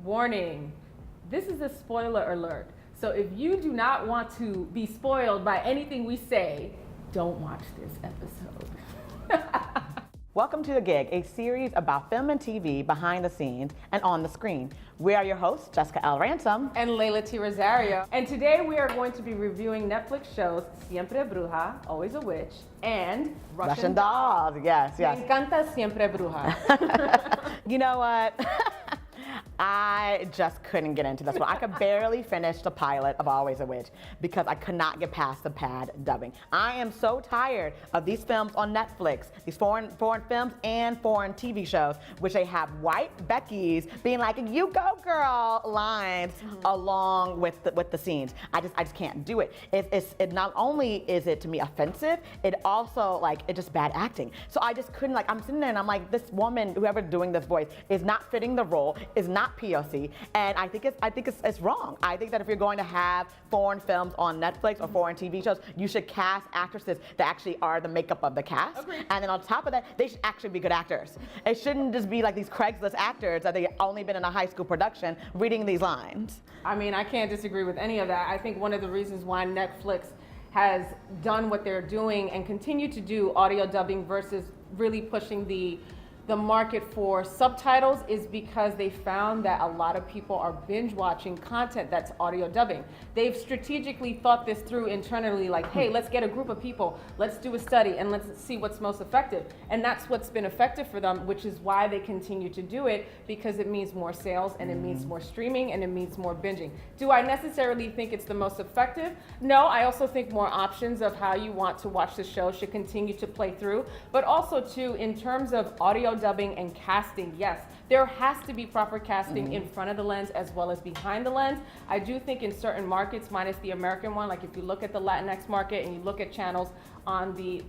Warning, this is a spoiler alert. So if you do not want to be spoiled by anything we say, don't watch this episode. Welcome to The Gig, a series about film and TV behind the scenes and on the screen. We are your hosts, Jessica L. Ransom and Leyla T. Rosario. And today we are going to be reviewing Netflix shows Siempre Bruja, Always a Witch, and Russian Dolls. Yes, yes. Me encanta Siempre Bruja. You know what? I just couldn't get into this one. I could barely finish the pilot of Always a Witch because I could not get past the bad dubbing. I am so tired of these films on Netflix, these foreign films and foreign TV shows, which they have white Beckys being like, "You go, girl," lines along with the scenes. I just can't do it. It not only is it to me offensive, it also it's just bad acting. So I just couldn't I'm sitting there and I'm like, this woman, whoever doing this voice, is not fitting the role, is not POC, and I think it's wrong. I think that if you're going to have foreign films on Netflix or foreign TV shows, you should cast actresses that actually are the makeup of the cast. Agreed. And then on top of that, they should actually be good actors. It shouldn't just be like these Craigslist actors that they only been in a high school production reading these lines. I mean, I can't disagree with any of that. I think one of the reasons why Netflix has done what they're doing and continue to do audio dubbing versus really pushing the market for subtitles is because they found that a lot of people are binge watching content that's audio dubbing. They've strategically thought this through internally, like, hey, let's get a group of people, let's do a study, and let's see what's most effective. And that's what's been effective for them, which is why they continue to do it, because it means more sales and it means more streaming and it means more binging. Do I necessarily think it's the most effective? No, I also think more options of how you want to watch the show should continue to play through. But also too, in terms of audio dubbing and casting, yes, there has to be proper casting in front of the lens as well as behind the lens. I do think in certain markets, minus the American one, like if you look at the Latinx market and you look at channels on the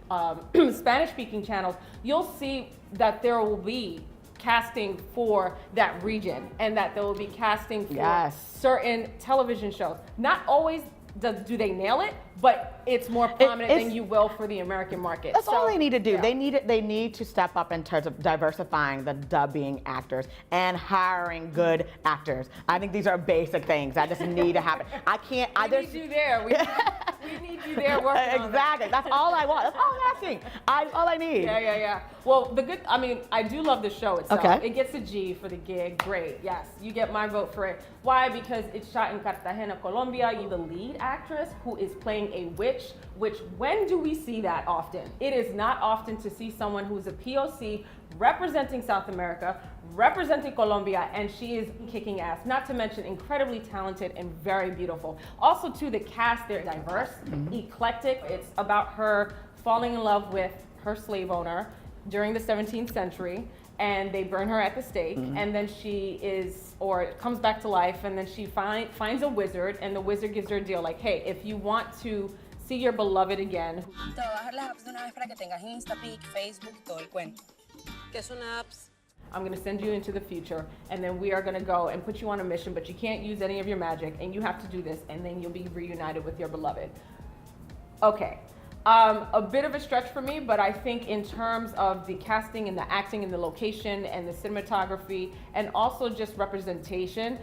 Spanish-speaking channels, you'll see that there will be casting for that region and that there will be casting for certain television shows. Not always do they nail it, but it's more prominent than you will for the American market. That's all they need to do. Yeah. They need to step up in terms of diversifying the dubbing actors and hiring good actors. I think these are basic things that just need to happen. We need you there. We need you there working on exactly. That's all I want. That's all I'm asking. All I need. Yeah. Well, I do love the show itself. Okay. It gets a G for The Gig. Great. Yes, you get my vote for it. Why? Because it's shot in Cartagena, Colombia. You're the lead actress who is playing a witch, which when do we see that often? It is not often to see someone who's a POC representing South America, representing Colombia, and she is kicking ass. Not to mention incredibly talented and very beautiful. Also too, the cast, they're diverse, eclectic. It's about her falling in love with her slave owner during the 17th century, and they burn her at the stake, and then comes back to life, and then she finds a wizard, and the wizard gives her a deal like, hey, if you want to see your beloved again. Te voy a bajar las apps de una vez para que tengas Insta, Pic, Facebook, todo el cuento. ¿Qué son apps? I'm gonna send you into the future, and then we are gonna go and put you on a mission, but you can't use any of your magic, and you have to do this, and then you'll be reunited with your beloved. Okay. A bit of a stretch for me, but I think in terms of the casting and the acting and the location and the cinematography and also just representation,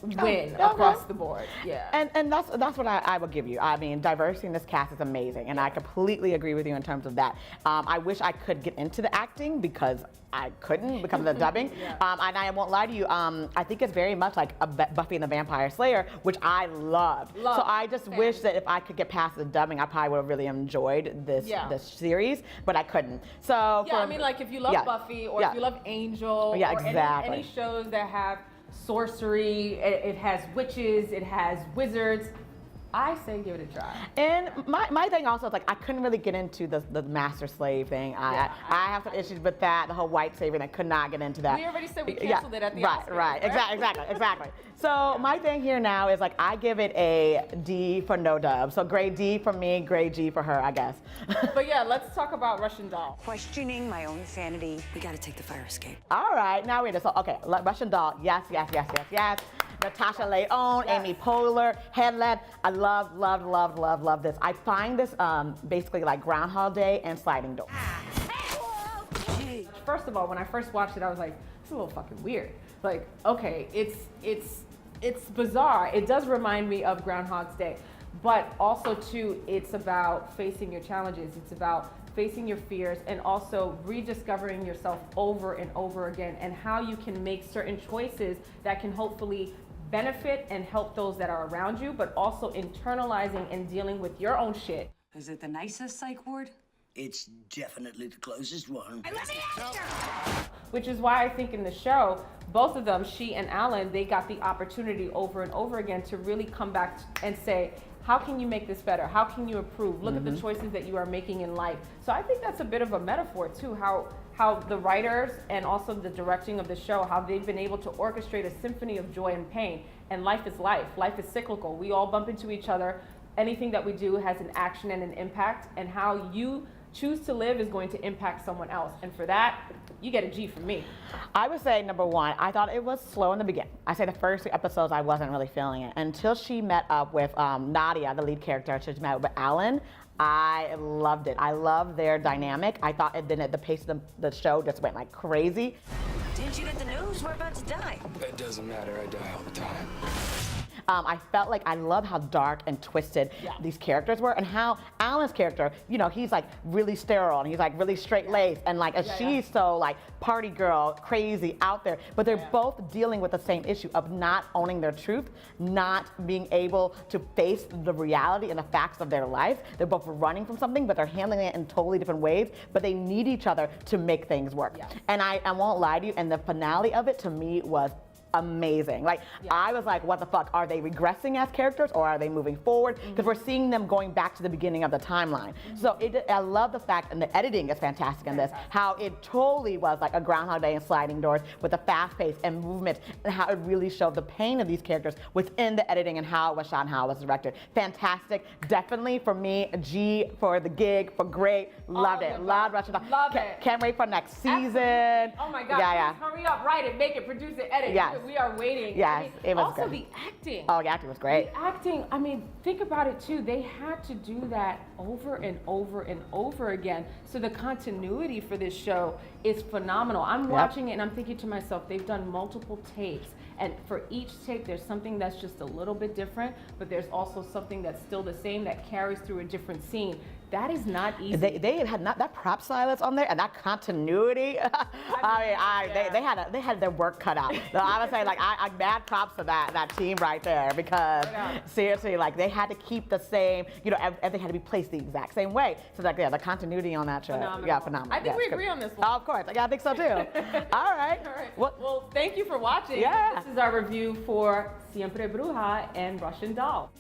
win across the board. Yeah. And that's what I would give you. I mean, diversity in this cast is amazing, and I completely agree with you in terms of that. I wish I could get into the acting because I couldn't because of the dubbing. And I won't lie to you, I think it's very much like a Buffy and the Vampire Slayer, which I loved. So I just wish that if I could get past the dubbing, I probably would have really enjoyed this series, but I couldn't. So I mean, like if you love Buffy or if you love Angel or any shows that have sorcery, it has witches, it has wizards, I say give it a try. And my thing also is I couldn't really get into the master slave thing. I have some issues with that, the whole white savior, I could not get into that. We already said we canceled it at the Oscars. Right. Exactly. So my thing here now is I give it a D for no dub. So grade D for me, grade G for her, I guess. But yeah, let's talk about Russian Doll. Questioning my own sanity. We gotta take the fire escape. All right, now we're so okay, Russian Doll, yes. Natasha Lyonne, Amy Poehler, Headland. I love this. I find this basically like Groundhog Day and Sliding Door. First of all, when I first watched it, I was like, this is a little fucking weird. like, okay, it's bizarre. It does remind me of Groundhog's Day, but also too, it's about facing your challenges. It's about facing your fears and also rediscovering yourself over and over again, and how you can make certain choices that can hopefully benefit and help those that are around you, but also internalizing and dealing with your own shit. Is it the nicest psych ward? It's definitely the closest one. Which is why I think in the show, both of them, she and Alan, they got the opportunity over and over again to really come back and say, how can you make this better? How can you improve? Look at the choices that you are making in life. So I think that's a bit of a metaphor too, how the writers and also the directing of the show, how they've been able to orchestrate a symphony of joy and pain. And life is life. Life is cyclical. We all bump into each other. Anything that we do has an action and an impact, and how you choose to live is going to impact someone else. And for that, you get a G from me. I would say, number one, I thought it was slow in the beginning. I say the first 3 episodes, I wasn't really feeling it. Until she met up with Nadia, the lead character, she met up with Alan, I loved it. I loved their dynamic. I thought the pace of the show just went like crazy. Didn't you get the news? We're about to die. It doesn't matter, I die all the time. I felt like I love how dark and twisted these characters were, and how Alan's character, you know, he's like really sterile and he's like really straight-laced, and like she's so like party girl, crazy, out there, but they're both dealing with the same issue of not owning their truth, not being able to face the reality and the facts of their life. They're both running from something, but they're handling it in totally different ways, but they need each other to make things work. And I won't lie to you, and the finale of it to me was amazing. Like, I was like, what the fuck? Are they regressing as characters, or are they moving forward? Because we're seeing them going back to the beginning of the timeline. So I love the fact, and the editing is fantastic in this, how it totally was like a Groundhog Day and sliding doors with the fast pace and movement, and how it really showed the pain of these characters within the editing and how it was shot and how it was directed. Fantastic. Definitely for me, a G for the gig, for great. Loved it. Loved Russian Doll. Love it. Can't wait for next season. Absolutely. Oh my God. Yeah. Please hurry up, write it, make it, produce it, edit. Yes. We are waiting. Yes, I mean, it was also good. the acting. Oh, the acting was great. The acting, I mean, think about it too. They had to do that over and over and over again. So the continuity for this show is phenomenal. I'm watching it and I'm thinking to myself, they've done multiple takes. And for each take, there's something that's just a little bit different, but there's also something that's still the same that carries through a different scene. That is not easy. They had not that prop stylist on there and that continuity. They had their work cut out. So I would say, like, I mad props to that team right there, because seriously, like, they had to keep the same, you know, and they had to be placed the exact same way. So like, the continuity on that show, phenomenal. I think we agree on this one. Oh, of course, I think so too. All right. All right. Well, thank you for watching. Yeah. This is our review for Siempre Bruja and Russian Doll.